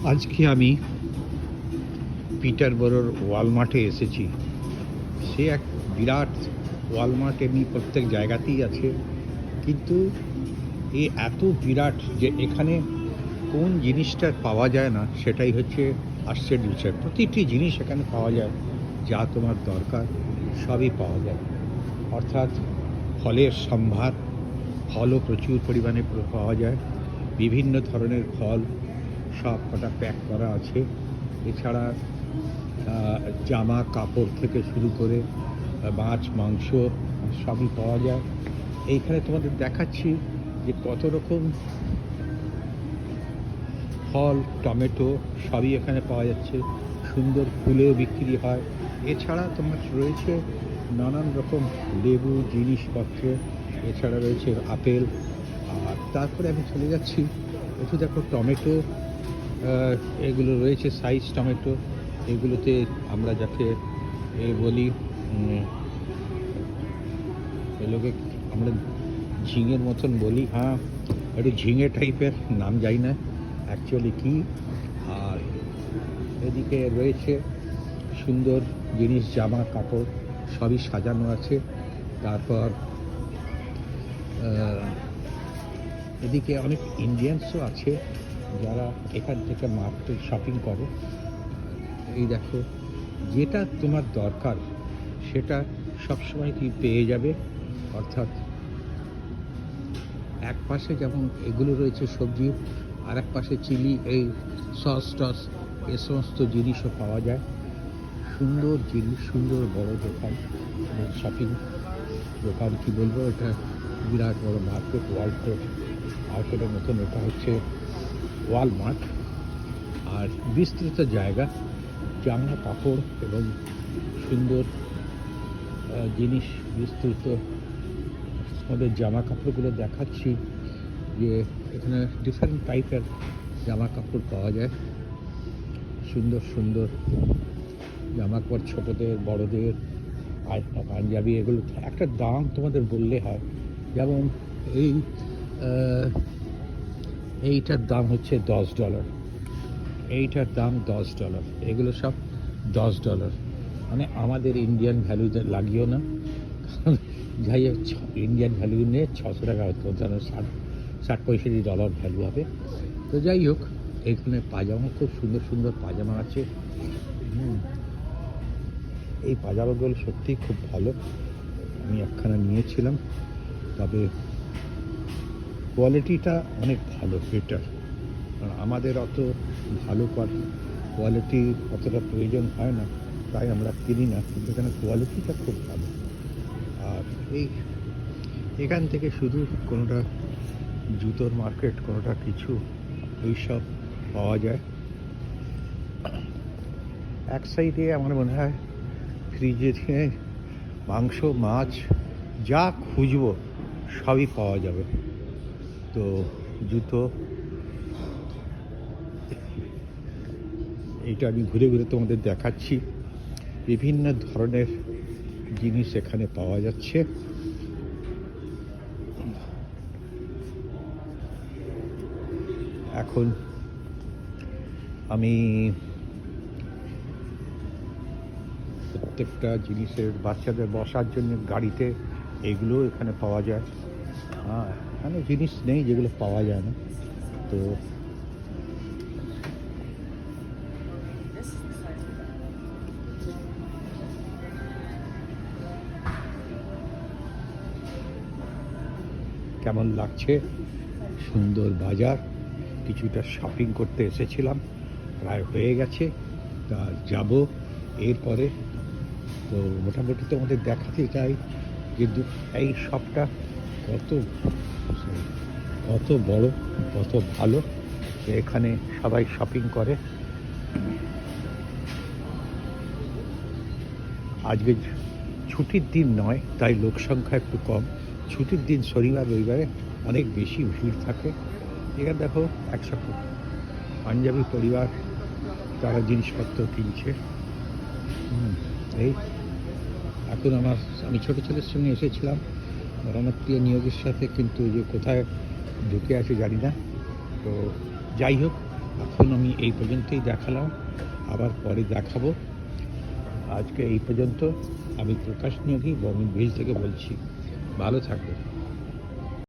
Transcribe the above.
আজকে আমি পিটারবরোর ওয়ালমার্টে এসেছি। সে এক বিরাট ওয়ালমার্ট এমনি প্রত্যেক জায়গাতেই আছে, কিন্তু এ এত বিরাট যে এখানে কোন জিনিসটা পাওয়া যায় না সেটাই হচ্ছে আশ্চর্য বিষয়। প্রতিটি জিনিস এখানে পাওয়া যায়, যা তোমার দরকার সবই পাওয়া যায়। অর্থাৎ ফলের সম্ভার, ফলও প্রচুর পরিমাণে পাওয়া যায়। বিভিন্ন ধরনের ফল সব কটা প্যাক করা আছে। এছাড়া জামা কাপড় থেকে শুরু করে মাছ মাংস সবই পাওয়া যায়। এইখানে তোমাদের দেখাচ্ছি যে কত রকম ফল, টমেটো সবই এখানে পাওয়া যাচ্ছে। সুন্দর ফুলেও বিক্রি হয়। এছাড়া তোমার রয়েছে নানান রকম লেবু জিনিসপত্র, এছাড়া রয়েছে আপেল। আর তারপরে আমি চলে যাচ্ছি, একটু দেখো টমেটো, এগুলো রয়েছে সাইজ টমেটো। এগুলোতে আমরা যাকে বলি, এগুলোকে আমরা ঝিঙের মতন বলি। হ্যাঁ, একটু ঝিঙে টাইপের, নাম জানি না অ্যাকচুয়ালি কী। আর এদিকে রয়েছে সুন্দর জিনিস, জামা কাপড় সবই সাজানো আছে। তারপর এদিকে অনেক ইন্ডিয়ানসও আছে যারা এখান থেকে মার্কেট শপিং করে। এই দেখো, যেটা তোমার দরকার সেটা সবসময় কি পেয়ে যাবে। অর্থাৎ এক পাশে যেমন এগুলো রয়েছে সবজি, আর এক পাশে চিলি, এই সস টস, এ সমস্ত জিনিসও পাওয়া যায়। সুন্দর জিনিস, সুন্দর বড় দোকান, শপিং দোকান কি বলবো, এটা বিরাট বড় মার্কেট, মার্কেটের মতন। এটা হচ্ছে ওয়ালমার্ট। আর বিস্তৃত জায়গা, জামা কাপড় এবং সুন্দর জিনিস বিস্তৃত। আমাদের জামা কাপড়গুলো দেখাচ্ছি যে এখানে ডিফারেন্ট টাইপের জামা কাপড় পাওয়া যায়। সুন্দর সুন্দর জামা কাপড়, ছোটদের বড়দের, পাঞ্জাবি। এগুলো একটা দাম তোমাদের বললে হয়। যেমন এইটার দাম হচ্ছে $10, এইটার দাম $10। এগুলো সব $10, মানে আমাদের ইন্ডিয়ান ভ্যালু লাগিও না। যাই হোক, ইন্ডিয়ান ভ্যালু নিয়ে 600 টাকা হতো, যেন 60-65 ডলার ভ্যালু হবে। তো যাই হোক, এখানে পাজামা, খুব সুন্দর সুন্দর পাজামা আছে। এই পাজামাগুলো সত্যিই খুব ভালো, আমি একখানা নিয়েছিলাম। তবে কোয়ালিটিটা অনেক ভালো, বেটার। কারণ আমাদের অত ভালো কোয়ালিটি অতটা প্রয়োজন হয় না, তাই আমরা কিনি না। কিন্তু এখানে কোয়ালিটিটা খুব ভালো। আর এখান থেকে শুধু কোনোটা জুতোর মার্কেট, কোনোটা কিছু, এইসব পাওয়া যায়। এক সাইডে আমার মনে হয় ফ্রিজে থেকে মাংস, মাছ যা খুঁজবো সবই পাওয়া যাবে। তো জুতো, এইটা আমি ঘুরে ঘুরে তোমাদের দেখাচ্ছি। বিভিন্ন ধরনের জিনিস এখানে পাওয়া যাচ্ছে। এখন আমি প্রত্যেকটা জিনিসের, বাচ্চাদের বসার জন্য গাড়িতে, এগুলো এখানে পাওয়া যায়। হ্যাঁ, এখানে জিনিস নেই যেগুলো পাওয়া যায় না। তো কেমন লাগছে, সুন্দর বাজার। কিছুটা শপিং করতে এসেছিলাম, প্রায় হয়ে গেছে, তা যাব এরপরে। তো মোটামুটি তোমাদের দেখাতে চাই যে এই শপটা কত কত বড়, কত ভালো। এখানে সবাই শপিং করে। আজকে ছুটির দিন নয়, তাই লোক সংখ্যা একটু কম। ছুটির দিন শনিবার রবিবারে অনেক বেশি ভিড় থাকে। এখানে দেখো একসাথে পাঞ্জাবি পরিবার, তারা জিনিসপত্র কিনছে। এই এখন আমি ছোটো ছেলের সঙ্গে এসেছিলাম, আমার প্রিয় নিয়োগের সাথে, কিন্তু যে কোথায় ঢুকে আছে জানি না। তো যাই হোক, এখন আমি এই পর্যন্তই দেখালাম, আবার পরে দেখাবো। আজকে এই পর্যন্ত। আমি প্রকাশ নিয়োগী বমিনভিল থেকে বলছি। ভালো থাকবেন।